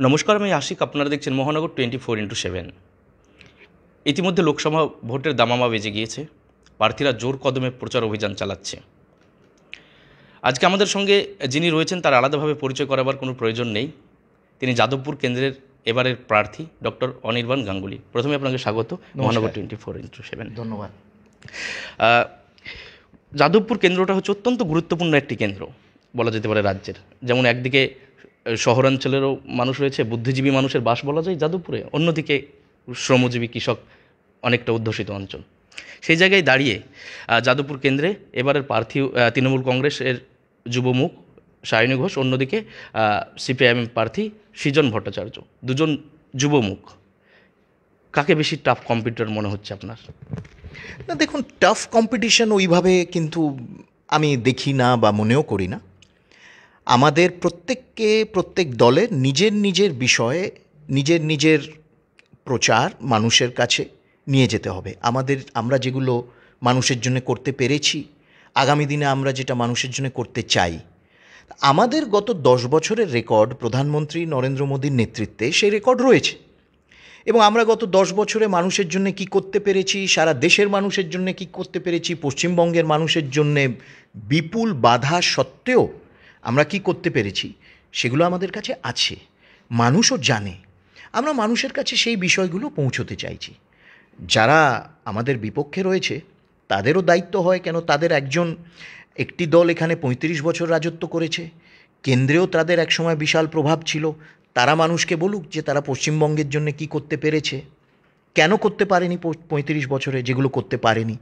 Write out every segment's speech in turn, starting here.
নমস্কার, আমি আশিক। আপনারা দেখছেন মহানগর 24x7। ইতিমধ্যে লোকসভা ভোটের দামামা বেজে গিয়েছে। প্রার্থীরা জোর কদমে প্রচার অভিযান চালাচ্ছে। আজকে আমাদের সঙ্গে যিনি রয়েছেন তার আলাদাভাবে পরিচয় করাবার কোনো প্রয়োজন নেই। তিনি যাদবপুর কেন্দ্রের এবারের প্রার্থী ডক্টর অনির্বাণ গাঙ্গুলি। প্রথমে আপনাকে স্বাগত মহানগর 24x7। ধন্যবাদ। যাদবপুর কেন্দ্রটা হচ্ছে অত্যন্ত গুরুত্বপূর্ণ একটি কেন্দ্র বলা যেতে পারে রাজ্যের। যেমন একদিকে শহরাঞ্চলেরও মানুষ রয়েছে, বুদ্ধিজীবী মানুষের বাস বলা যায় যাদবপুরে, অন্যদিকে শ্রমজীবী কৃষক অনেকটা অধ্যুষিত অঞ্চল। সেই জায়গায় দাঁড়িয়ে যাদবপুর কেন্দ্রে এবারের প্রার্থী তৃণমূল কংগ্রেসের যুবমুখ সায়নী ঘোষ, অন্যদিকে সিপিআইএম প্রার্থী সৃজন ভট্টাচার্য, দুজন যুবমুখ। কাকে বেশি টাফ কম্পিটিটর মনে হচ্ছে আপনার? না, দেখুন, টাফ কম্পিটিশন ওইভাবে কিন্তু আমি দেখি না বা মনেও করি না। আমাদের প্রত্যেক দলের নিজের নিজের বিষয়ে নিজের প্রচার মানুষের কাছে নিয়ে যেতে হবে। আমরা যেগুলো মানুষের জন্য করতে পেরেছি, আগামী দিনে আমরা যেটা মানুষের জন্য করতে চাই, আমাদের গত 10 বছরের রেকর্ড প্রধানমন্ত্রী নরেন্দ্র মোদীর নেতৃত্বে সেই রেকর্ড রয়েছে। এবং আমরা গত 10 বছরে মানুষের জন্য কি করতে পেরেছি, সারা দেশের মানুষের জন্য কি করতে পেরেছি, পশ্চিমবঙ্গের মানুষের জন্য বিপুল বাধা সত্ত্বেও আমরা কি করতে পেরেছি, সেগুলো আমাদের কাছে আছে, মানুষও জানে। আমরা মানুষের কাছে সেই বিষয়গুলো পৌঁছতে চাইছি। যারা আমাদের বিপক্ষে রয়েছে তাদেরও দায়িত্ব হয়, কেন তাদের একটি দল এখানে 35 বছর রাজত্ব করেছে, কেন্দ্রেও তাদের একসময় বিশাল প্রভাব ছিল। তারা মানুষকে বলুক যে তারা পশ্চিমবঙ্গের জন্য কি করতে পেরেছে, কেন করতে পারেনি 35 বছরে যেগুলো করতে পারেনি।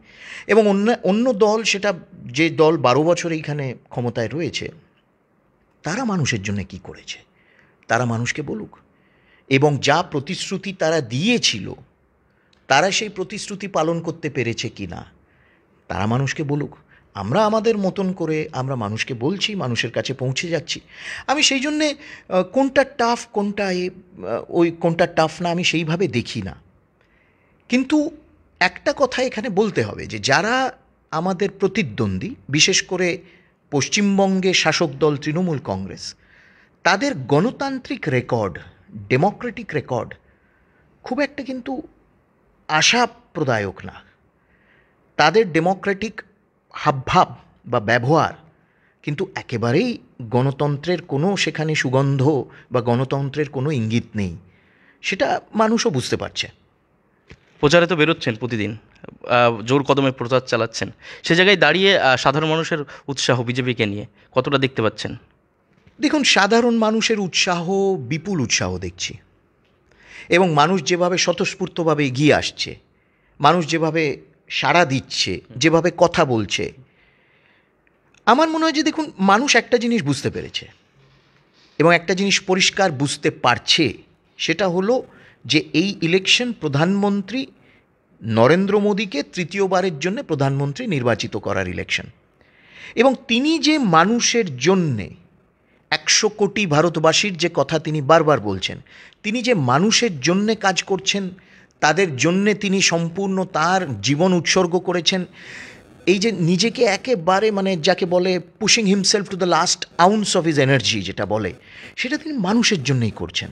এবং অন্য দল, সেটা যে দল 12 বছর এইখানে ক্ষমতায় রয়েছে, তারা মানুষের জন্য কি করেছে তারা মানুষকে বলুক। এবং যা প্রতিশ্রুতি তারা দিয়েছিল, তারা সেই প্রতিশ্রুতি পালন করতে পেরেছে কি না, তারা মানুষকে বলুক। আমরা আমাদের মতন করে আমরা মানুষকে বলছি, মানুষের কাছে পৌঁছে যাচ্ছি। আমি সেই জন্যে কোনটা টাফ কোনটা টাফ না আমি সেইভাবে দেখি না। কিন্তু একটা কথা এখানে বলতে হবে যে যারা আমাদের প্রতিদ্বন্দ্বী, বিশেষ করে পশ্চিমবঙ্গে শাসক দল তৃণমূল কংগ্রেস, তাদের গণতান্ত্রিক রেকর্ড, ডেমোক্রেটিক রেকর্ড খুব একটা কিন্তু আশাপ্রদায়ক না। তাদের ডেমোক্রেটিক হাবভাব বা ব্যবহার কিন্তু একেবারেই গণতন্ত্রের কোনো সেখানে সুগন্ধ বা গণতন্ত্রের কোনো ইঙ্গিত নেই, সেটা মানুষও বুঝতে পারছে। প্রচারে তো বেরোচ্ছেন প্রতিদিন, জোর কদমে প্রচার চালাচ্ছেন। সে জায়গায় দাঁড়িয়ে সাধারণ মানুষের উৎসাহ বিজেপিকে নিয়ে কতটা দেখতে পাচ্ছেন? দেখুন, সাধারণ মানুষের উৎসাহ, বিপুল উৎসাহ দেখছি। এবং মানুষ যেভাবে স্বতঃস্ফূর্তভাবে এগিয়ে আসছে, মানুষ যেভাবে সাড়া দিচ্ছে, যেভাবে কথা বলছে, আমার মনে হয় যে দেখুন, মানুষ একটা জিনিস বুঝতে পেরেছে এবং একটা জিনিস পরিষ্কার বুঝতে পারছে, সেটা হলো যে এই ইলেকশন প্রধানমন্ত্রী নরেন্দ্র মোদীকে তৃতীয়বারের জন্য প্রধানমন্ত্রী নির্বাচিত করার ইলেকশন। এবং তিনি যে মানুষের জন্যে 100 কোটি ভারতবাসীর যে কথা তিনি বারবার বলছেন, তিনি যে মানুষের জন্যে কাজ করছেন, তাদের জন্যে তিনি সম্পূর্ণ তার জীবন উৎসর্গ করেছেন। এই যে নিজেকে একেবারে যাকে বলে pushing himself to the last ounce of his energy যেটা বলে, সেটা তিনি মানুষের জন্যই করছেন।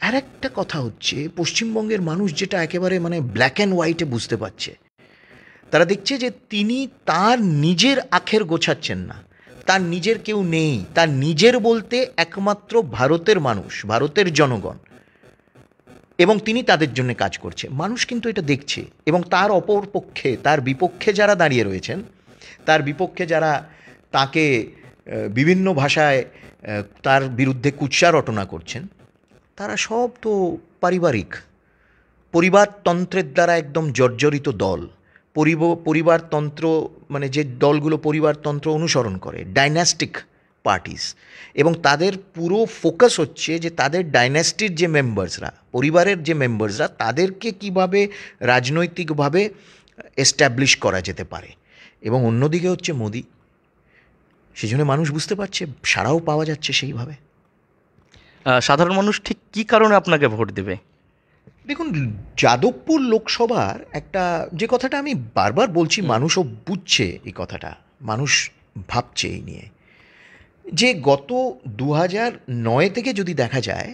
আর একটা কথা হচ্ছে, পশ্চিমবঙ্গের মানুষ যেটা একেবারে ব্ল্যাক অ্যান্ড হোয়াইটে বুঝতে পারছে, তারা দেখছে যে তিনি তার নিজের আখের গোছাচ্ছেন না, তার নিজের কেউ নেই, তার নিজের বলতে একমাত্র ভারতের মানুষ, ভারতের জনগণ, এবং তিনি তাদের জন্য কাজ করছে। মানুষ কিন্তু এটা দেখছে। এবং তার অপর পক্ষে, তার বিপক্ষে যারা দাঁড়িয়ে রয়েছেন, তার বিপক্ষে যারা তাকে বিভিন্ন ভাষায় তার বিরুদ্ধে কুৎসা রটনা করছেন, তারা সব তো পরিবারতন্ত্রের দ্বারা একদম জর্জরিত দল। পরিবারতন্ত্র যে দলগুলো পরিবারতন্ত্র অনুসরণ করে, ডাইনাস্টিক পার্টিস, এবং তাদের পুরো ফোকাস হচ্ছে যে তাদের ডাইনাস্টির যে মেম্বার্সরা, পরিবারের যে মেম্বার্সরা, তাদেরকে কিভাবে রাজনৈতিকভাবে এস্টাবলিশ করা যেতে পারে। এবং অন্যদিকে হচ্ছে মোদি। সেই জন্য মানুষ বুঝতে পারছে, সাড়াও পাওয়া যাচ্ছে সেইভাবে। সাধারণ মানুষ ঠিক কী কারণে আপনাকে ভোট দেবে? দেখুন, যাদবপুর লোকসভার একটা যে কথাটা আমি বারবার বলছি, মানুষও বুঝছে এই কথাটা, মানুষ ভাবছে এই নিয়ে, যে গত 2009 থেকে যদি দেখা যায়,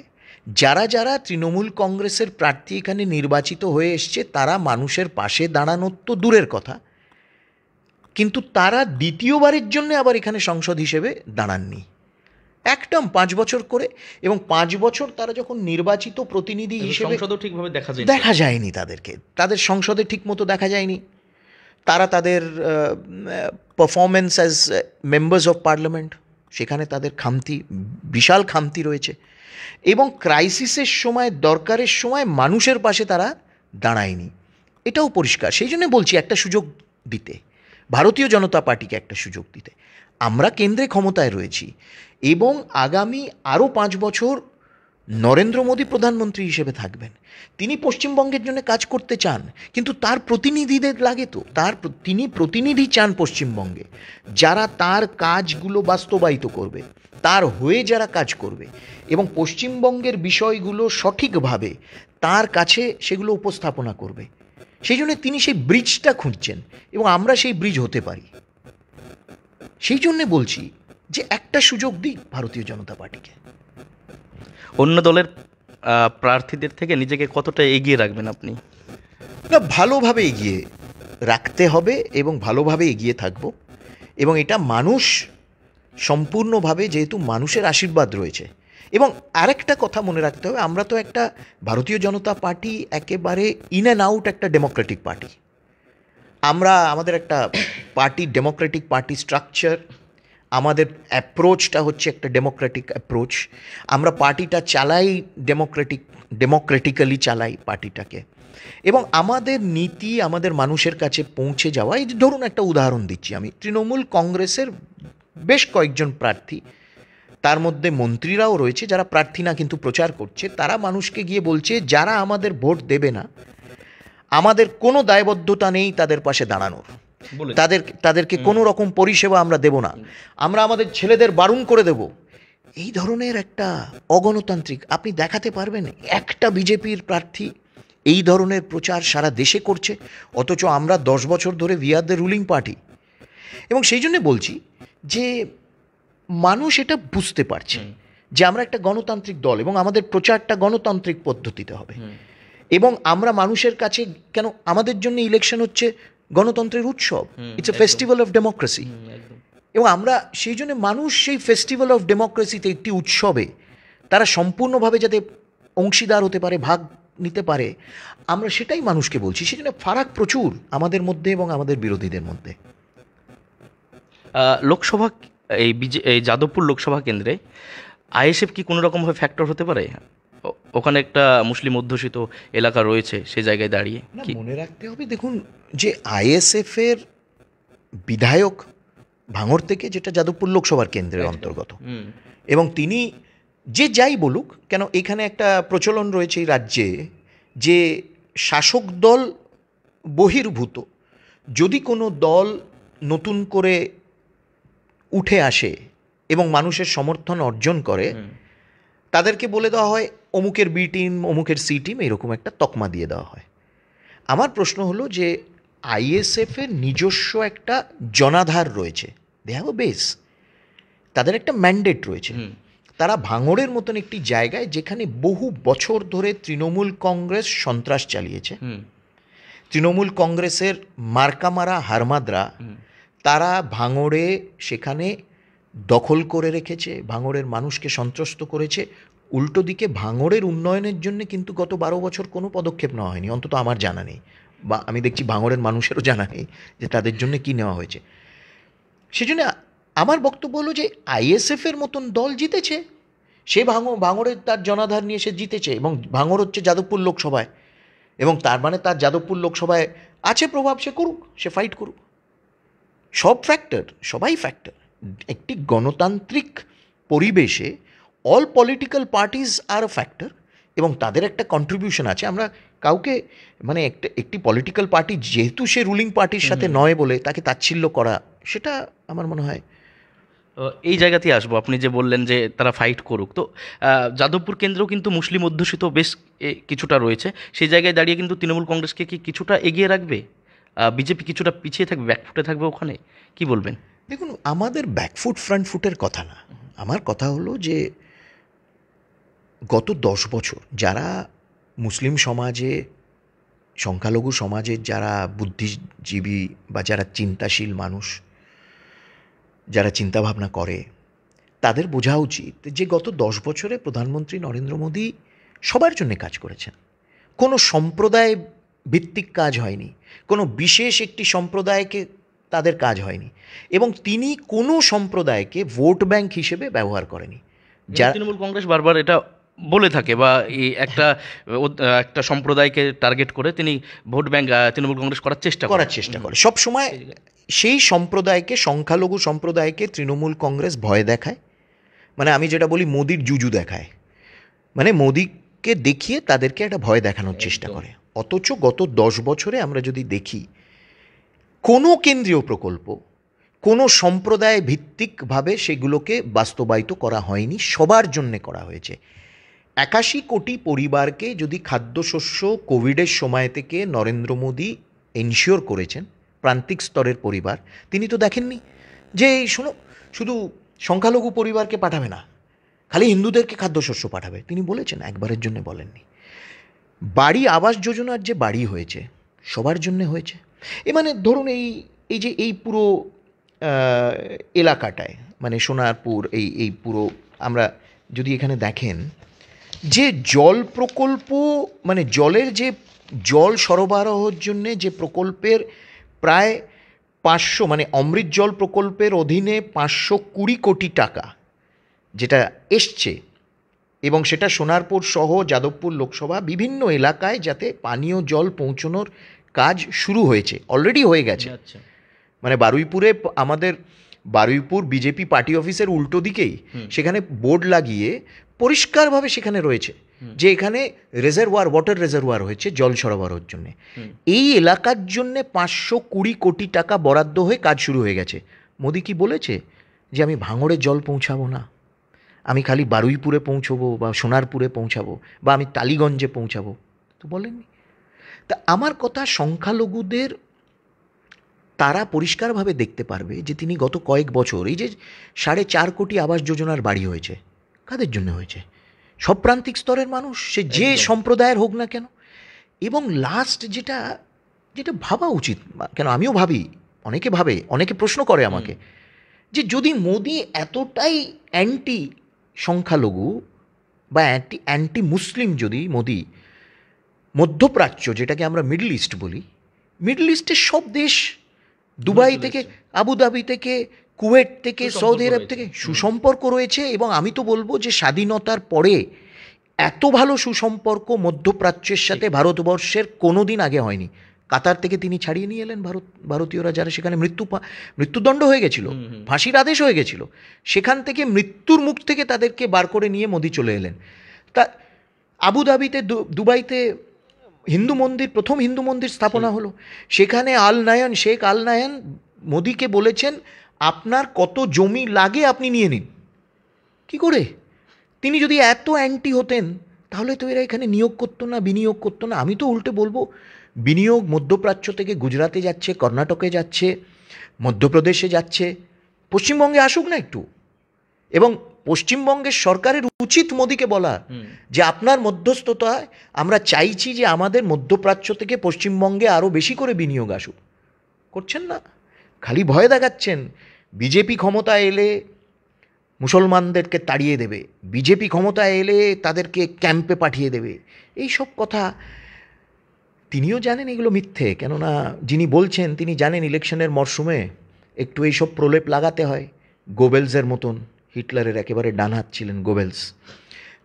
যারা যারা তৃণমূল কংগ্রেসের প্রার্থী এখানে নির্বাচিত হয়ে এসছে তারা মানুষের পাশে দাঁড়ানোর তো দূরের কথা, কিন্তু তারা দ্বিতীয়বারের জন্য আবার এখানে সংসদ হিসেবে দাঁড়াননি। একদম 5 বছর করে, এবং 5 বছর তারা যখন নির্বাচিত প্রতিনিধি হিসেবে সংসদও ঠিকভাবে দেখা যায়নি তাদেরকে, তাদের সংসদে ঠিকমতো দেখা যায়নি। তারা তাদের performance as members of parliament, সেখানে তাদের খামতি, বিশাল খামতি রয়েছে। এবং ক্রাইসিসের সময়, দরকারের সময় মানুষের পাশে তারা দাঁড়ায়নি, এটাও পরিষ্কার। সেই জন্য বলছি একটা সুযোগ দিতে, ভারতীয় জনতা পার্টিকে একটা সুযোগ দিতে। আমরা কেন্দ্রে ক্ষমতায় রয়েছি এবং আগামী আরও 5 বছর নরেন্দ্র মোদী প্রধানমন্ত্রী হিসেবে থাকবেন। তিনি পশ্চিমবঙ্গের জন্য কাজ করতে চান, কিন্তু তার প্রতিনিধিদের লাগে তো, তিনি প্রতিনিধি চান পশ্চিমবঙ্গে, যারা তার কাজগুলো বাস্তবায়িত করবে, তার হয়ে যারা কাজ করবে এবং পশ্চিমবঙ্গের বিষয়গুলো সঠিকভাবে তার কাছে সেগুলো উপস্থাপনা করবে। সেই জন্য তিনি সেই ব্রিজটা খুঁজছেন এবং আমরা সেই ব্রিজ হতে পারি। সেই জন্যে বলছি যে একটা সুযোগ দিই ভারতীয় জনতা পার্টিকে। অন্য দলের প্রার্থীদের থেকে নিজেকে কতটা এগিয়ে রাখবেন আপনি? না, ভালোভাবে এগিয়ে রাখতে হবে এবং ভালোভাবে এগিয়ে থাকব। এবং এটা মানুষ সম্পূর্ণভাবে, যেহেতু মানুষের আশীর্বাদ রয়েছে। এবং আরেকটা কথা মনে রাখতে হবে, আমরা তো একটা ভারতীয় জনতা পার্টি একেবারে ইন অ্যান্ড আউট একটা ডেমোক্রেটিক পার্টি। আমাদের একটা পার্টি, ডেমোক্রেটিক পার্টি স্ট্রাকচার, আমাদের অ্যাপ্রোচটা হচ্ছে একটা ডেমোক্রেটিক অ্যাপ্রোচ। আমরা পার্টিটা চালাই ডেমোক্রেটিক্যালি চালাই পার্টিটাকে। এবং আমাদের নীতি আমাদের মানুষের কাছে পৌঁছে যাওয়া। এই যে ধরুন একটা উদাহরণ দিচ্ছি, আমি তৃণমূল কংগ্রেসের বেশ কয়েকজন প্রার্থী, তার মধ্যে মন্ত্রীরাও রয়েছে যারা প্রার্থী না কিন্তু প্রচার করছে, তারা মানুষকে গিয়ে বলছে যারা আমাদের ভোট দেবে না, আমাদের কোনো দায়বদ্ধতা নেই তাদের পাশে দাঁড়ানোর, তাদেরকে কোনো রকম পরিষেবা আমরা দেব না, আমরা আমাদের ছেলেদের বারণ করে দেব। এই ধরনের একটা অগণতান্ত্রিক, আপনি দেখাতে পারবেন একটা বিজেপির প্রার্থী এই ধরনের প্রচার সারা দেশে করছে? অথচ আমরা 10 বছর ধরে we are the ruling party. এবং সেই জন্য বলছি যে মানুষ এটা বুঝতে পারছে যে আমরা একটা গণতান্ত্রিক দল এবং আমাদের প্রচারটা গণতান্ত্রিক পদ্ধতিতে হবে। এবং আমরা মানুষের কাছে, কেন আমাদের জন্য ইলেকশন হচ্ছে গণতন্ত্রের উৎসব, it's a festival of democracy. এবং আমরা সেই জন্য মানুষ সেই ফেস্টিভ্যাল অফ ডেমোক্রেসিতে, একটি উৎসবে তারা সম্পূর্ণভাবে যাতে অংশীদার হতে পারে, ভাগ নিতে পারে, আমরা সেটাই মানুষকে বলছি। সেই জন্য ফারাক প্রচুর আমাদের মধ্যে এবং আমাদের বিরোধীদের মধ্যে। লোকসভা, এই যাদবপুর লোকসভা কেন্দ্রে আইএসএফ কি কোনো রকমভাবে ফ্যাক্টর হতে পারে? ওখানে একটা মুসলিম অধ্যুষিত এলাকা রয়েছে, সেই জায়গায় দাঁড়িয়ে কি মনে রাখতে হবে, দেখুন যে আইএসএফের বিধায়ক ভাঙড় থেকে, যেটা যাদবপুর লোকসভার কেন্দ্রের অন্তর্গত, এবং তিনি যে যাই বলুক কেন, এখানে একটা প্রচলন রয়েছে এই রাজ্যে যে শাসক দল বহির্ভূত যদি কোনো দল নতুন করে উঠে আসে এবং মানুষের সমর্থন অর্জন করে, তাদেরকে বলে দেওয়া হয় অমুকের বি টিম, অমুকের সি টিম, এরকম একটা তকমা দিয়ে দেওয়া হয়। আমার প্রশ্ন হলো যে আইএসএফের নিজস্ব একটা জনাধার রয়েছে, দে হ্যাভ আ বেস, তাদের একটা ম্যান্ডেট রয়েছে। তারা ভাঙড়ের মতন একটি জায়গায়, যেখানে বহু বছর ধরে তৃণমূল কংগ্রেস সন্ত্রাস চালিয়েছে, তৃণমূল কংগ্রেসের মার্কামারা হারমাদরা, তারা ভাঙড়ে সেখানে দখল করে রেখেছে, ভাঙড়ের মানুষকে সন্ত্রস্ত করেছে। উল্টো দিকে ভাঙড়ের উন্নয়নের জন্য কিন্তু গত 12 বছর কোনো পদক্ষেপ নেওয়া হয়নি, অন্তত আমার জানা নেই, বা আমি দেখছি ভাঙড়ের মানুষেরও জানা নেই যে তাদের জন্য কী নেওয়া হয়েছে। সেজন্য আমার বক্তব্য হলো যে আইএসএফের মতন দল জিতেছে, সে ভাঙড়ের তার জনাধার নিয়ে সে জিতেছে, এবং ভাঙড় হচ্ছে যাদবপুর লোকসভায়, এবং তার মানে তার যাদবপুর লোকসভায় আছে প্রভাব, সে করুক, সে ফাইট করুক। সব ফ্যাক্টর, সবাই ফ্যাক্টর। একটি গণতান্ত্রিক পরিবেশে all political parties are a factor, এবং তাদের একটা কন্ট্রিবিউশন আছে। আমরা কাউকে, মানে একটি পলিটিক্যাল পার্টি যেহেতু সে রুলিং পার্টির সাথে নয় বলে তাকে তাচ্ছিল্য করা, সেটা আমার মনে হয়। এই জায়গাতেই আসবো, আপনি যে বললেন যে তারা ফাইট করুক, তো যাদবপুর কেন্দ্রেও কিন্তু মুসলিম অধ্যুষিত বেশ কিছুটা রয়েছে, সেই জায়গায় দাঁড়িয়ে কিন্তু তৃণমূল কংগ্রেসকে কি কিছুটা এগিয়ে রাখবে? বিজেপি কিছুটা পিছিয়ে থাকবে, ব্যাকফুটে থাকবে ওখানে, কি বলবেন? দেখুন, আমাদের ব্যাকফুট ফ্রন্ট ফুটের কথা না, আমার কথা হলো যে গত 10 বছর যারা মুসলিম সমাজে, সংখ্যালঘু সমাজের যারা বুদ্ধিজীবী বা যারা চিন্তাশীল মানুষ, যারা চিন্তাভাবনা করে, তাদের বোঝা উচিত যে গত 10 বছরে প্রধানমন্ত্রী নরেন্দ্র মোদী সবার জন্য কাজ করেছেন। কোনো সম্প্রদায় ভিত্তিক কাজ হয়নি, কোনো বিশেষ একটি সম্প্রদায়কে তাদের কাজ হয়নি, এবং তিনি কোনো সম্প্রদায়কে ভোট ব্যাংক হিসেবে ব্যবহার করেনি। যা তৃণমূল কংগ্রেস বারবার এটা বলে থাকে, বা এই একটা সম্প্রদায়কে টার্গেট করে তিনি ভোট ব্যাংক তৃণমূল কংগ্রেস করার চেষ্টা করে সব সময়। সেই সম্প্রদায়কে, সংখ্যালঘু সম্প্রদায়কে তৃণমূল কংগ্রেস ভয় দেখায়, মানে আমি যেটা বলি মোদির জুজু দেখায়, মানে মোদিকে দেখিয়ে তাদেরকে একটা ভয় দেখানোর চেষ্টা করে। অথচ গত 10 বছরে আমরা যদি দেখি, কোনো কেন্দ্রীয় প্রকল্প কোনো সম্প্রদায় ভিত্তিকভাবে সেগুলোকে বাস্তবায়িত করা হয়নি, সবার জন্যে করা হয়েছে। 81 কোটি পরিবারকে যদি খাদ্যশস্য কোভিডের সময় থেকে নরেন্দ্র মোদী এনশিওর করেছেন, প্রান্তিক স্তরের পরিবার, তিনি তো দেখেননি যে এই শোনো শুধু সংখ্যালঘু পরিবারকে পাঠাবে না, খালি হিন্দুদেরকে খাদ্যশস্য পাঠাবে। তিনি বলেছেন, একবারের জন্য বলেননি। বাড়ি আবাস যোজনার যে বাড়ি হয়েছে সবার জন্য হয়েছে। মানে ধরুন এই যে এই পুরো এলাকাটায়, মানে সোনারপুর, এই পুরো, আমরা যদি এখানে দেখেন যে জল প্রকল্প, মানে জলের যে জল সরবরাহের জন্যে যে প্রকল্পের প্রায় 500, মানে অমৃত জল প্রকল্পের অধীনে 520 কোটি টাকা যেটা এসছে, এবং সেটা সোনারপুর সহ যাদবপুর লোকসভা বিভিন্ন এলাকায় যাতে পানীয় জল পৌঁছানোর কাজ শুরু হয়েছে, অলরেডি হয়ে গেছে। মানে বারুইপুরে, আমাদের বারুইপুর বিজেপি পার্টি অফিসের উল্টো দিকেই সেখানে বোর্ড লাগিয়ে পরিষ্কারভাবে সেখানে রয়েছে যে এখানে রিজার্ভার, ওয়াটার রিজার্ভার হয়েছে জল সরবরাহের জন্য। এই এলাকার জন্য 520 কোটি টাকা বরাদ্দ হয়ে কাজ শুরু হয়ে গেছে। মোদি কি বলেছে যে আমি ভাঙড়ে জল পৌঁছাবো না, আমি খালি বারুইপুরে পৌঁছবো বা সোনারপুরে পৌঁছাবো বা আমি টালিগঞ্জে পৌঁছাবো? তো বলেননি। তা আমার কথা, সংখ্যালঘুদের তারা পরিষ্কারভাবে দেখতে পারবে যে তিনি গত কয়েক বছর, এই যে 4.5 কোটি আবাস যোজনার বাড়ি হয়েছে, কাদের জন্য হয়েছে? সব প্রান্তিক স্তরের মানুষ, সে যে সম্প্রদায়ের হোক না কেন। এবং লাস্ট যেটা ভাবা উচিত, কেন আমিও ভাবি, অনেকে ভাবে, অনেকে প্রশ্ন করে আমাকে, যে যদি মোদি এতটাই অ্যান্টি সংখ্যালঘু বা অ্যান্টি মুসলিম, যদি মোদি মধ্যপ্রাচ্য, যেটাকে আমরা মিডল ইস্ট বলি, মিডল ইস্টের সব দেশ, দুবাই থেকে, আবুধাবি থেকে, কুয়েট থেকে, সৌদি আরব থেকে সুসম্পর্ক রয়েছে। এবং আমি তো বলবো যে স্বাধীনতার পরে এত ভালো সুসম্পর্ক মধ্যপ্রাচ্যের সাথে ভারতবর্ষের কোনো দিন আগে হয়নি। কাতার থেকে তিনি ছাড়িয়ে নিয়ে এলেন ভারতীয়রা যারা সেখানে মৃত্যুদণ্ড হয়ে গেছিল, ফাঁসির আদেশ হয়ে গেছিল, সেখান থেকে মৃত্যুর মুখ থেকে তাদেরকে বার করে নিয়ে মোদি চলে এলেন। তা আবুধাবিতে, দুবাইতে হিন্দু মন্দির, প্রথম হিন্দু মন্দির স্থাপনা হলো, সেখানে শেখ আল নায়ান মোদিকে বলেছেন আপনার কত জমি লাগে আপনি নিয়ে নিন। কি করে? তিনি যদি এত অ্যান্টি হতেন তাহলে তো এরা এখানে নিয়োগ করতো না, বিনিয়োগ করতো না। আমি তো উল্টে বলবো, বিনিয়োগ মধ্যপ্রাচ্য থেকে গুজরাটে যাচ্ছে, কর্ণাটকে যাচ্ছে, মধ্যপ্রদেশে যাচ্ছে, পশ্চিমবঙ্গে আসুক না একটু। এবং পশ্চিমবঙ্গের সরকারের উচিত মোদিকে বলা যে আপনার মধ্যস্থতায় আমরা চাইছি যে আমাদের মধ্যপ্রাচ্য থেকে পশ্চিমবঙ্গে আরও বেশি করে বিনিয়োগ আসুক। করছেন না, খালি ভয় দেখাচ্ছেন। বিজেপি ক্ষমতায় এলে মুসলমানদেরকে তাড়িয়ে দেবে, বিজেপি ক্ষমতায় এলে তাদেরকে ক্যাম্পে পাঠিয়ে দেবে, এই সব কথা তিনিও জানেন এগুলো মিথ্যে। কেননা যিনি বলছেন তিনি জানেন ইলেকশনের মরশুমে একটু এইসব প্রলেপ লাগাতে হয়। গোবেলসের মতন, হিটলারের একেবারে ডান হাত ছিলেন গোবেলস।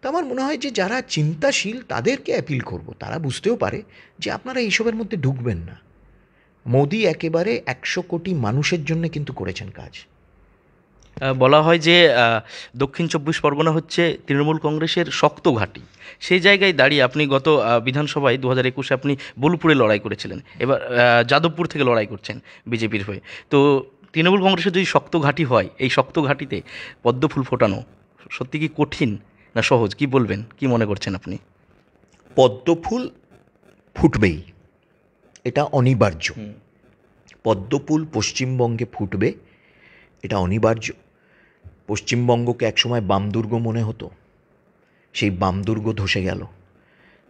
তো আমার মনে হয় যে যারা চিন্তাশীল তাদেরকে অ্যাপিল করব, তারা বুঝতেও পারে যে আপনারা এইসবের মধ্যে ঢুকবেন না। মোদি একেবারে 100 কোটি মানুষের জন্য কিন্তু করেছেন কাজ। বলা হয় যে দক্ষিণ 24 পরগনা হচ্ছে তৃণমূল কংগ্রেসের শক্ত ঘাঁটি। সেই জায়গায় দাঁড়িয়ে আপনি গত বিধানসভায় 2021-এ আপনি বোলপুরে লড়াই করেছিলেন, এবার যাদবপুর থেকে লড়াই করছেন বিজেপির হয়ে। তো তৃণমূল কংগ্রেসের যদি শক্ত ঘাঁটি হয়, এই শক্ত ঘাঁটিতে পদ্ম ফুল ফোটানো সত্যি কি কঠিন না সহজ? কি বলবেন, কি মনে করছেন আপনি? পদ্ম ফুল ফুটবেই, এটা অনিবার্য। পদ্ম ফুল পশ্চিমবঙ্গে ফুটবে, এটা অনিবার্য। পশ্চিমবঙ্গকে একসময় বামদুর্গ মনে হতো, সেই বাম দুর্গ ধসে গেল।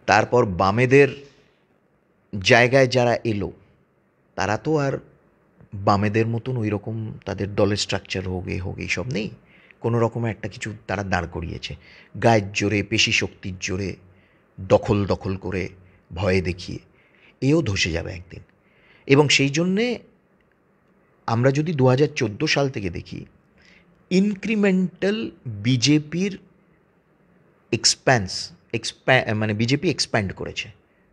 তারপর বামেদের জায়গায় যারা এলো তারা তো আর বামেদের মতন ওই রকম তাদের দলের স্ট্রাকচার হোক এইসব নেই। কোনো রকম একটা কিছু তারা দাঁড় করিয়েছে, গায়ের জোরে, পেশি শক্তির জোরে, দখল করে, ভয়ে দেখিয়ে। এও ধসে যাবে একদিন। এবং সেই জন্যে আমরা যদি 2014 সাল থেকে দেখি, ইনক্রিমেন্টাল বিজেপির মানে বিজেপি এক্সপ্যান্ড করেছে,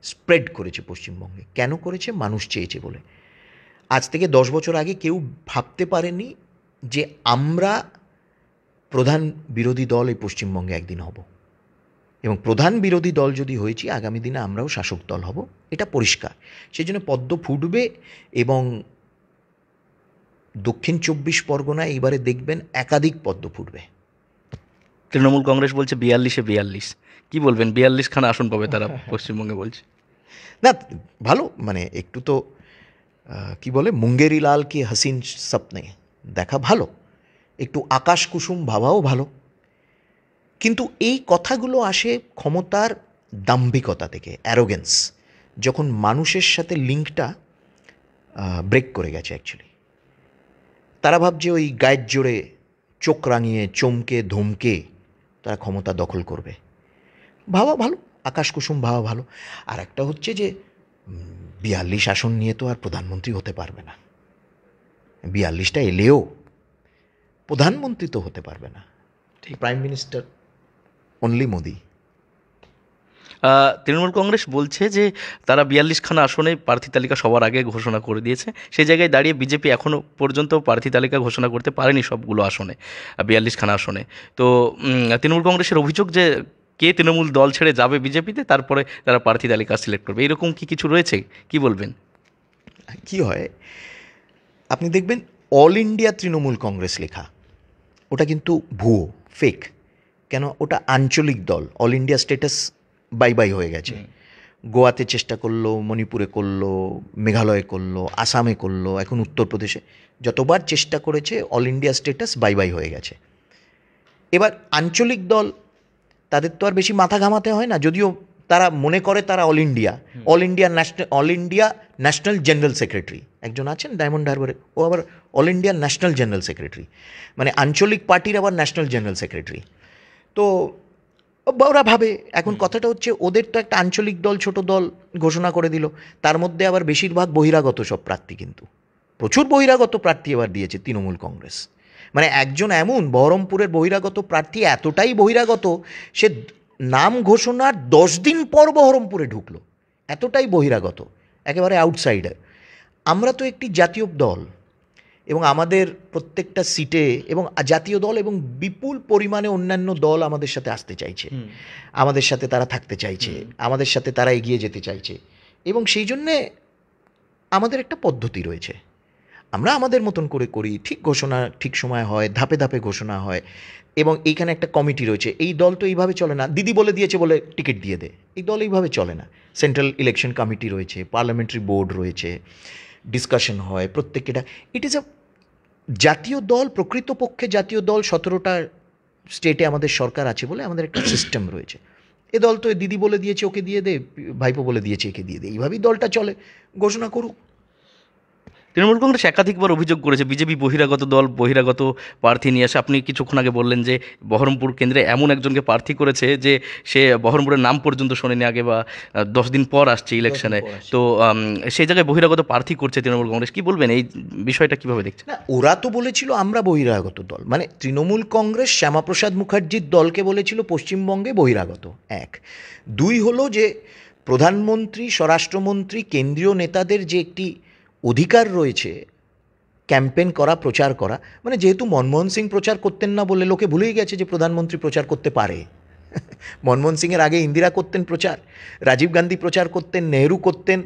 স্প্রেড করেছে পশ্চিমবঙ্গে। কেন করেছে? মানুষ চেয়েছে বলে। আজ থেকে 10 বছর আগে কেউ ভাবতে পারেনি যে আমরা প্রধান বিরোধী দল এই পশ্চিমবঙ্গে একদিন হব, এবং প্রধান বিরোধী দল যদি হয়েছি আগামী দিনে আমরাও শাসক দল হব, এটা পরিষ্কার। সেই জন্য পদ্ম ফুটবে। এবং দক্ষিণ 24 পরগনায় এবারে দেখবেন একাধিক পদ্ম ফুটবে। তৃণমূল কংগ্রেস বলছে 42-এ 42, কি বলবেন? 42খানা আসন পাবে তারা পশ্চিমবঙ্গে বলছে। না, ভালো, মানে একটু তো কি বলে, মুঙ্গেরি লাল কি হাসিন স্বপ্নে দেখা ভালো, একটু আকাশ কুসুম ভাবাও ভালো। কিন্তু এই কথাগুলো আসে ক্ষমতার দাম্ভিকতা থেকে, অ্যারোগেন্স, যখন মানুষের সাথে লিঙ্কটা ব্রেক করে গেছে। অ্যাকচুয়ালি তারা ভাবছে ওই গায়ের জোরে, চোখ রাঙিয়ে, চমকে ধমকে তারা ক্ষমতা দখল করবে। ভাবা ভালো, আকাশ কুসুম ভাবা ভালো। আর একটা হচ্ছে যে 42 আসন নিয়ে তো আর প্রধানমন্ত্রী হতে পারবে না। 42টা এলেও প্রধানমন্ত্রী তো হতে পারবে না। ঠিক, prime minister only Modi. Trinamool Congress বলছে যে তারা 42খানা আসনে প্রার্থী তালিকা সবার আগে ঘোষণা করে দিয়েছে। সেই জায়গায় দাঁড়িয়ে বিজেপি এখনও পর্যন্ত প্রার্থী তালিকা ঘোষণা করতে পারেনি সবগুলো আসনে, 42খানা আসনে। তো তৃণমূল কংগ্রেসের অভিযোগ যে কে তৃণমূল দল ছেড়ে যাবে বিজেপিতে, তারপরে তারা প্রার্থী তালিকা সিলেক্ট করবে, এরকম কি কিছু রয়েছে? কি বলবেন? কি হয়, আপনি দেখবেন অল ইন্ডিয়া তৃণমূল কংগ্রেস লেখা, ওটা কিন্তু ভুয়ো, ফেক। কেন? ওটা আঞ্চলিক দল। অল ইন্ডিয়া স্ট্যাটাস বাই হয়ে গেছে। গোয়াতে চেষ্টা করলো, মণিপুরে করলো, মেঘালয়ে করলো, আসামে করলো, এখন উত্তরপ্রদেশে। যতবার চেষ্টা করেছে অল ইন্ডিয়া স্ট্যাটাস বাই হয়ে গেছে। এবার আঞ্চলিক দল, তাদের তো আর বেশি মাথা ঘামাতে হয় না, যদিও তারা মনে করে তারা all India national general secretary একজন আছেন ডায়মন্ড হারবারে, ও আবার all India national general secretary, মানে আঞ্চলিক পার্টির আবার ন্যাশনাল জেনারেল সেক্রেটারি। তো ওরা ভাবে, এখন কথাটা হচ্ছে ওদের তো একটা আঞ্চলিক দল, ছোট দল ঘোষণা করে দিল, তার মধ্যে আবার বেশিরভাগ বহিরাগত সব প্রার্থী, কিন্তু প্রচুর বহিরাগত প্রার্থী এবার দিয়েছে তৃণমূল কংগ্রেস। মানে একজন এমন বহরমপুরের বহিরাগত প্রার্থী, এতটাই বহিরাগত, সে নাম ঘোষণার 10 দিন পর বহরমপুরে ঢুকলো, এতটাই বহিরাগত, একেবারে আউটসাইডার। আমরা তো একটি জাতীয় দল, এবং আমাদের প্রত্যেকটা সিটে, এবং জাতীয় দল এবং বিপুল পরিমাণে অন্যান্য দল আমাদের সাথে আসতে চাইছে, আমাদের সাথে তারা থাকতে চাইছে, আমাদের সাথে তারা এগিয়ে যেতে চাইছে। এবং সেই জন্যে আমাদের একটা পদ্ধতি রয়েছে, আমরা আমাদের মতন করে করি, ঠিক ঘোষণা ঠিক সময় হয়, ধাপে ধাপে ঘোষণা হয়। এবং এইখানে একটা কমিটি রয়েছে, এই দল তো এইভাবে চলে না, দিদি বলে দিয়েছে বলে টিকিট দিয়ে দে, এই দল এইভাবে চলে না। সেন্ট্রাল ইলেকশন কমিটি রয়েছে, পার্লামেন্টারি বোর্ড রয়েছে, ডিসকাশন হয় প্রত্যেকটা। ইট ইজ আ জাতীয় দল, প্রকৃতপক্ষে জাতীয় দল। 17টা স্টেটে আমাদের সরকার আছে বলে আমাদের একটা সিস্টেম রয়েছে। এ দল তো দিদি বলে দিয়েছে ওকে দিয়ে দে, ভাইপো বলে দিয়েছে একে দিয়ে দে, এইভাবেই দলটা চলে, ঘোষণা করুক। তৃণমূল কংগ্রেস একাধিকবার অভিযোগ করেছে বিজেপি বহিরাগত দল, বহিরাগত প্রার্থী নিয়ে আসে। আপনি কিছুক্ষণ আগে বললেন যে বহরমপুর কেন্দ্রে এমন একজনকে প্রার্থী করেছে যে সে বহরমপুরের নাম পর্যন্ত শোনেনি আগে, বা 10 দিন পর আসছে ইলেকশনে। তো সেই জায়গায় বহিরাগত প্রার্থী করছে তৃণমূল কংগ্রেস, কি বলবেন এই বিষয়টা, কিভাবে দেখছেন? না, ওরা তো বলেছিল আমরা বহিরাগত দল, মানে তৃণমূল কংগ্রেস শ্যামাপ্রসাদ মুখার্জির দলকে বলেছিল পশ্চিমবঙ্গে বহিরাগত। 1, 2 হলো যে প্রধানমন্ত্রী, স্বরাষ্ট্রমন্ত্রী, কেন্দ্রীয় নেতাদের যে একটি অধিকার রয়েছে ক্যাম্পেন করা, প্রচার করা, মানে যেহেতু মনমোহন সিং প্রচার করতেন না বলে লোকে ভুলেই গেছে যে প্রধানমন্ত্রী প্রচার করতে পারে। মনমোহন সিংয়ের আগে ইন্দিরা করতেন প্রচার, রাজীব গান্ধী প্রচার করতেন, নেহরু করতেন,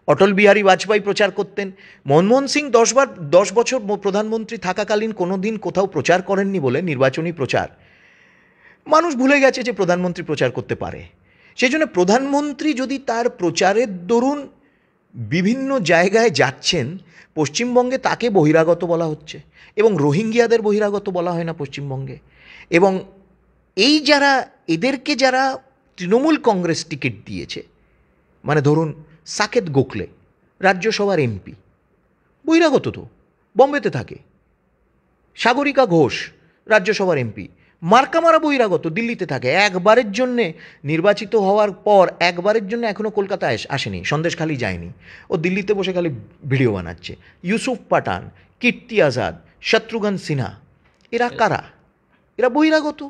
অটল বিহারী বাজপেয়ী প্রচার করতেন। মনমোহন সিং 10 বছর প্রধানমন্ত্রী থাকাকালীন কোনো দিন কোথাও প্রচার করেননি বলে, নির্বাচনী প্রচার, মানুষ ভুলে গেছে যে প্রধানমন্ত্রী প্রচার করতে পারে। সেই জন্য প্রধানমন্ত্রী যদি তার প্রচারের দরুন বিভিন্ন জায়গায় যাচ্ছেন, পশ্চিমবঙ্গে তাকে বহিরাগত বলা হচ্ছে, এবং রোহিঙ্গিয়াদের বহিরাগত বলা হয় না পশ্চিমবঙ্গে। এবং এই যারা এদেরকে যারা তৃণমূল কংগ্রেস টিকিট দিয়েছে, মানে ধরুন সাকেত গোখলে রাজ্যসভার এমপি, বহিরাগত তো, বম্বেতে থাকে। সাগরিকা ঘোষ রাজ্যসভার এমপি, মার্কামারা বহিরাগত, দিল্লিতে থাকে। একবারের জন্যে নির্বাচিত হওয়ার পর একবারের জন্য এখনও কলকাতায় আসেনি, সন্দেশখালি যায়নি, ও দিল্লিতে বসে খালি ভিডিও বানাচ্ছে। ইউসুফ পাঠান, কীর্তি আজাদ, শত্রুঘ্ন সিনহা, এরা কারা? এরা বহিরাগত।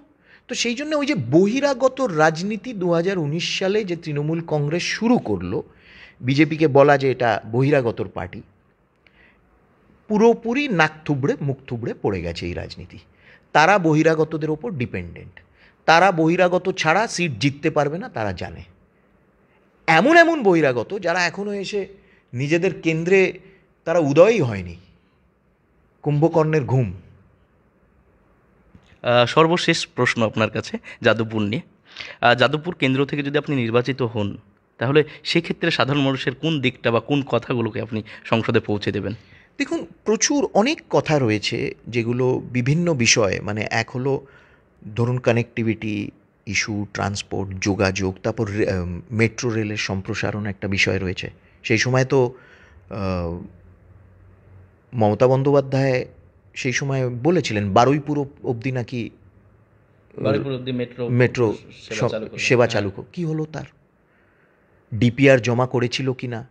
তো সেই জন্য ওই যে বহিরাগত রাজনীতি 2019 সালে যে তৃণমূল কংগ্রেস শুরু করলো, বিজেপিকে বলা যে এটা বহিরাগতর পার্টি, পুরোপুরি নাক থুবড়ে মুখ থুবড়ে পড়ে গেছে এই রাজনীতি। তারা বহিরাগতদের ওপর ডিপেন্ডেন্ট, তারা বহিরাগত ছাড়া সিট জিততে পারবে না, তারা জানে। এমন এমন বহিরাগত যারা এখনও এসে নিজেদের কেন্দ্রে তারা উদয়ই হয়নি, কুম্ভকর্ণের ঘুম। সর্বশেষ প্রশ্ন আপনার কাছে যাদবপুর নিয়ে। যাদবপুর কেন্দ্র থেকে যদি আপনি নির্বাচিত হন, তাহলে সেক্ষেত্রে সাধারণ মানুষের কোন দিকটা বা কোন কথাগুলোকে আপনি সংসদে পৌঁছে দেবেন? দেখুন, প্রচুর অনেক কথা রয়েছে যেগুলো বিভিন্ন বিষয়ে, মানে এক হলো ধরুন কানেক্টিভিটি ইস্যু, ট্রান্সপোর্ট, যোগাযোগ, তারপর মেট্রো রেলের সম্প্রসারণ একটা বিষয় রয়েছে। সেই সময় তো মমতা বন্দ্যোপাধ্যায় সেই সময় বলেছিলেন বারুইপুর অবধি নাকি মেট্রো সেবা চালু কী হলো তার? ডিপিআর জমা করেছিল কি না?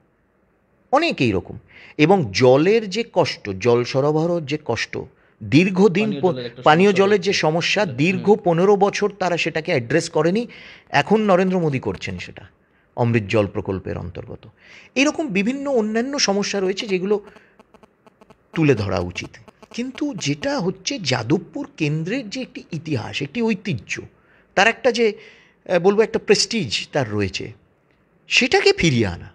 অনেক এইরকম। এবং জলের যে কষ্ট, জল সরবরাহর যে কষ্ট, দীর্ঘদিন পানীয় জলের যে সমস্যা, দীর্ঘ 15 বছর তারা সেটাকে অ্যাড্রেস করেনি। এখন নরেন্দ্র মোদী করছেন সেটা, অমৃত জল প্রকল্পের অন্তর্গত। এরকম বিভিন্ন অন্যান্য সমস্যা রয়েছে যেগুলো তুলে ধরা উচিত। কিন্তু যেটা হচ্ছে যাদবপুর কেন্দ্রের যে একটি ইতিহাস, একটি ঐতিহ্য, তার একটা যে বলবো একটা প্রেস্টিজ তার রয়েছে, সেটাকে ফিরিয়ে আনা।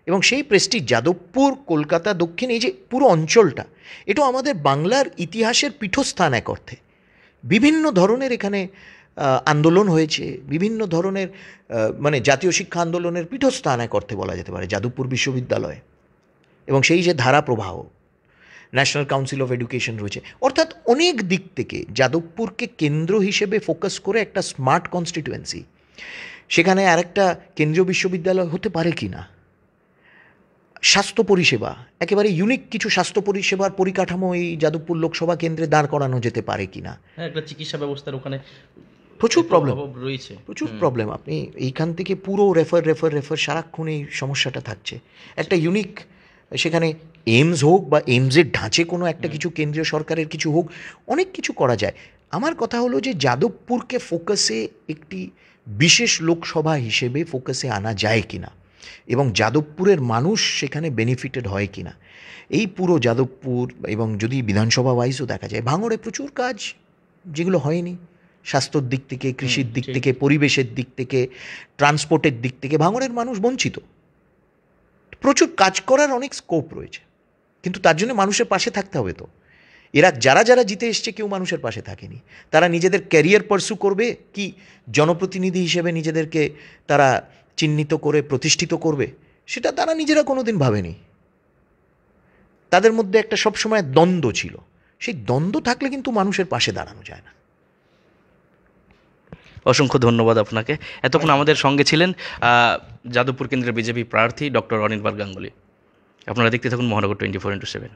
এবং সেই প্রেস্টিজ যাদবপুর, কলকাতা দক্ষিণ, এই যে পুরো অঞ্চলটা, এটাও আমাদের বাংলার ইতিহাসের পীঠস্থান এক অর্থে। বিভিন্ন ধরনের এখানে আন্দোলন হয়েছে, বিভিন্ন ধরনের মানে জাতীয় শিক্ষা আন্দোলনের পীঠস্থান এক অর্থে বলা যেতে পারে যাদবপুর বিশ্ববিদ্যালয়। এবং সেই যে ধারা প্রবাহ, ন্যাশনাল কাউন্সিল অফ এডুকেশন রয়েছে, অর্থাৎ অনেক দিক থেকে যাদবপুরকে কেন্দ্র হিসেবে ফোকাস করে একটা স্মার্ট কনস্টিটুয়েন্সি, সেখানে আরেকটা কেন্দ্রীয় বিশ্ববিদ্যালয় হতে পারে কি না, স্বাস্থ্য পরিষেবা, একেবারে ইউনিক কিছু স্বাস্থ্য পরিষেবার পরিকাঠামো এই যাদবপুর লোকসভা কেন্দ্রে দাঁড় করানো যেতে পারে কি না। একটা চিকিৎসা ব্যবস্থার ওখানে প্রচুর প্রবলেম রয়েছে, প্রচুর প্রবলেম। আপনি এইখান থেকে পুরো রেফার সারাক্ষণ এই সমস্যাটা থাকছে। একটা ইউনিক সেখানে এইমস হোক বা এইমসের ঢাঁচে কোনো একটা কিছু কেন্দ্রীয় সরকারের কিছু হোক, অনেক কিছু করা যায়। আমার কথা হলো যে যাদবপুরকে ফোকাসে একটি বিশেষ লোকসভা হিসেবে ফোকাসে আনা যায় কিনা, এবং যাদবপুরের মানুষ সেখানে বেনিফিটেড হয় কিনা, এই পুরো যাদবপুর। এবং যদি বিধানসভা ওয়াইজও দেখা যায়, ভাঙড়ে প্রচুর কাজ যেগুলো হয়নি, স্বাস্থ্যর দিক থেকে, কৃষির দিক থেকে, পরিবেশের দিক থেকে, ট্রান্সপোর্টের দিক থেকে ভাঙড়ের মানুষ বঞ্চিত। প্রচুর কাজ করার অনেক স্কোপ রয়েছে, কিন্তু তার জন্য মানুষের পাশে থাকতে হবে। তো এরা যারা যারা জিতে এসছে কেউ মানুষের পাশে থাকেনি। তারা নিজেদের ক্যারিয়ার পার্সু করবে কি জনপ্রতিনিধি হিসেবে নিজেদেরকে তারা চিহ্নিত করে প্রতিষ্ঠিত করবে, সেটা তারা নিজেরা কোনো দিন ভাবেনি। তাদের মধ্যে একটা সবসময় দ্বন্দ্ব ছিল, সেই দ্বন্দ্ব থাকলে কিন্তু মানুষের পাশে দাঁড়ানো যায় না। অসংখ্য ধন্যবাদ আপনাকে। এতক্ষণ আমাদের সঙ্গে ছিলেন যাদবপুর কেন্দ্রের বিজেপি প্রার্থী ডক্টর অনির্বাণ গাঙ্গুলি। আপনারা দেখতে থাকুন মহানগর 24x7।